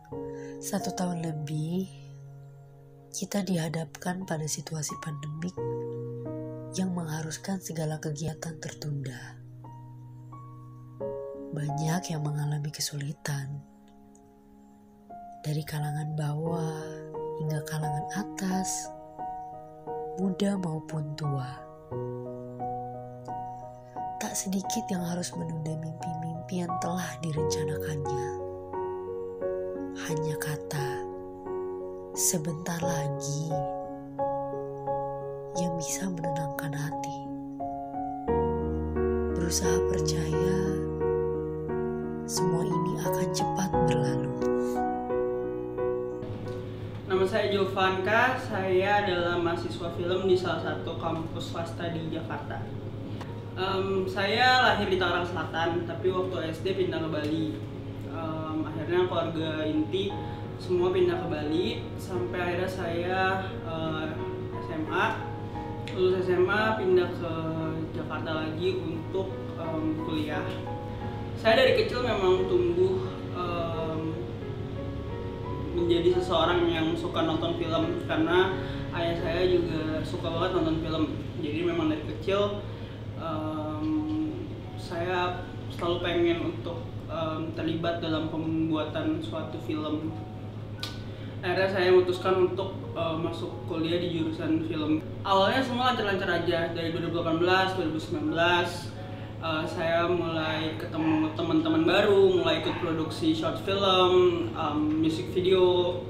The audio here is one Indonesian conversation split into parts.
1 tahun lebih, kita dihadapkan pada situasi pandemik yang mengharuskan segala kegiatan tertunda. Banyak yang mengalami kesulitan, dari kalangan bawah hingga kalangan atas, muda maupun tua. Tak sedikit yang harus menunda mimpi-mimpi yang telah direncanakannya. Hanya kata, sebentar lagi, yang bisa menenangkan hati. Berusaha percaya, semua ini akan cepat berlalu. Nama saya Jovanka, saya adalah mahasiswa film di salah satu kampus swasta di Jakarta. Saya lahir di Tangerang Selatan, tapi waktu SD pindah ke Bali. Akhirnya keluarga inti semua pindah ke Bali, sampai akhirnya saya SMA. Lulus SMA pindah ke Jakarta lagi untuk kuliah. Saya dari kecil memang tumbuh menjadi seseorang yang suka nonton film, karena ayah saya juga suka banget nonton film. Jadi memang dari kecil saya selalu pengen untuk terlibat dalam pembuatan suatu film. Akhirnya saya memutuskan untuk masuk kuliah di jurusan film. Awalnya semua lancar-lancar aja. Dari 2018, 2019 saya mulai ketemu teman-teman baru, mulai ikut produksi short film, music video,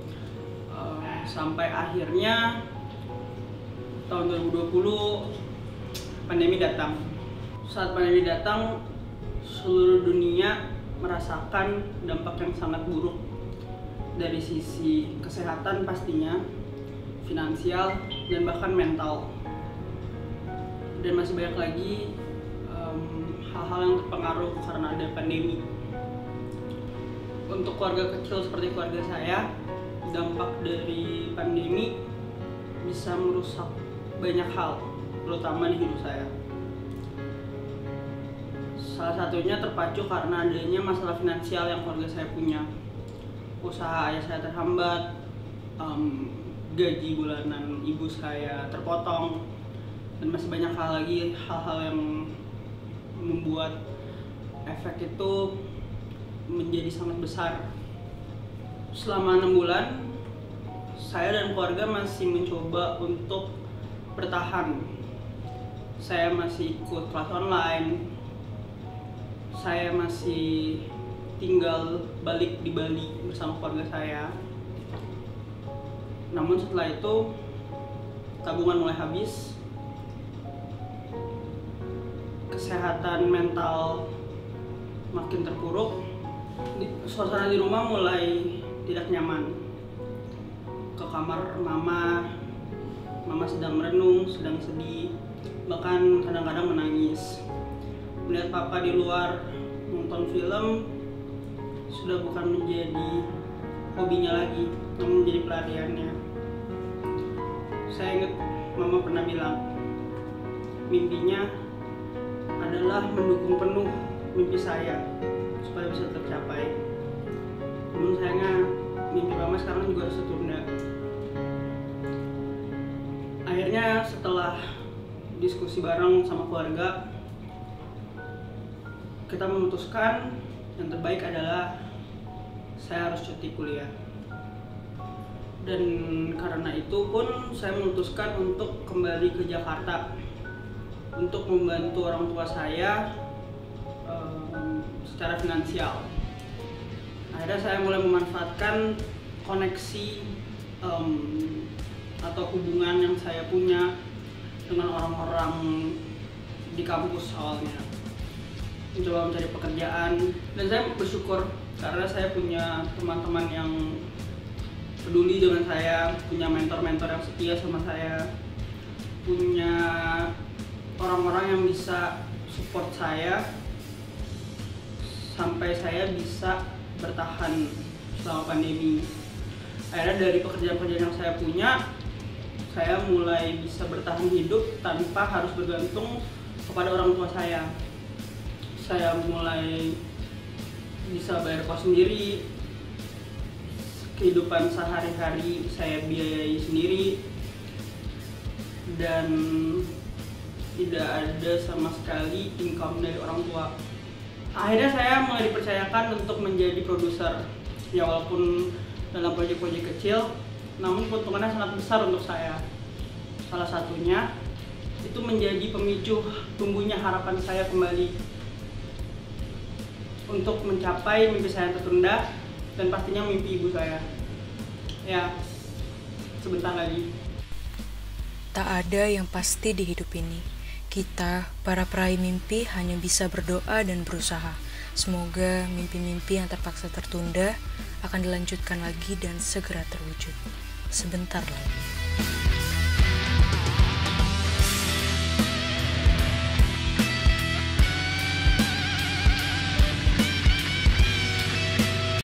sampai akhirnya tahun 2020 pandemi datang. Saat pandemi datang, seluruh dunia merasakan dampak yang sangat buruk dari sisi kesehatan pastinya, finansial, dan bahkan mental. Dan masih banyak lagi hal-hal yang terpengaruh karena ada pandemi. Untuk keluarga kecil seperti keluarga saya, dampak dari pandemi bisa merusak banyak hal, terutama di hidup saya. Salah satunya terpacu karena adanya masalah finansial yang keluarga saya punya. Usaha ayah saya terhambat, gaji bulanan ibu saya terpotong, dan masih banyak hal-hal yang membuat efek itu menjadi sangat besar. Selama 6 bulan, saya dan keluarga masih mencoba untuk bertahan. Saya masih ikut kelas online, saya masih tinggal balik di Bali bersama keluarga saya. Namun setelah itu, tabungan mulai habis, kesehatan mental makin terpuruk, suasana di rumah mulai tidak nyaman. Ke kamar mama sedang merenung, sedang sedih, bahkan kadang-kadang menangis. Melihat papa di luar nonton film sudah bukan menjadi hobinya lagi, namun menjadi pelariannya. Saya ingat mama pernah bilang, mimpinya adalah mendukung penuh mimpi saya supaya bisa tercapai. Namun sayangnya mimpi mama sekarang juga harus tertunda. Akhirnya setelah diskusi bareng sama keluarga, kita memutuskan yang terbaik adalah saya harus cuti kuliah. Dan karena itu pun saya memutuskan untuk kembali ke Jakarta untuk membantu orang tua saya secara finansial. Akhirnya saya mulai memanfaatkan koneksi atau hubungan yang saya punya dengan orang-orang di kampus awalnya, mencoba mencari pekerjaan. Dan saya bersyukur karena saya punya teman-teman yang peduli dengan saya, punya mentor-mentor yang setia sama saya, punya orang-orang yang bisa support saya sampai saya bisa bertahan selama pandemi. Akhirnya dari pekerjaan-pekerjaan yang saya punya, saya mulai bisa bertahan hidup tanpa harus bergantung kepada orang tua saya. Saya mulai bisa bayar kos sendiri, kehidupan sehari-hari saya biayai sendiri dan tidak ada sama sekali income dari orang tua. Akhirnya saya mulai dipercayakan untuk menjadi produser. Ya walaupun dalam proyek-proyek kecil, namun keuntungannya sangat besar untuk saya. Salah satunya itu menjadi pemicu tumbuhnya harapan saya kembali untuk mencapai mimpi saya yang tertunda dan pastinya mimpi ibu saya. Ya, sebentar lagi. Tak ada yang pasti di hidup ini. Kita, para peraih mimpi, hanya bisa berdoa dan berusaha. Semoga mimpi-mimpi yang terpaksa tertunda akan dilanjutkan lagi dan segera terwujud. Sebentar lagi.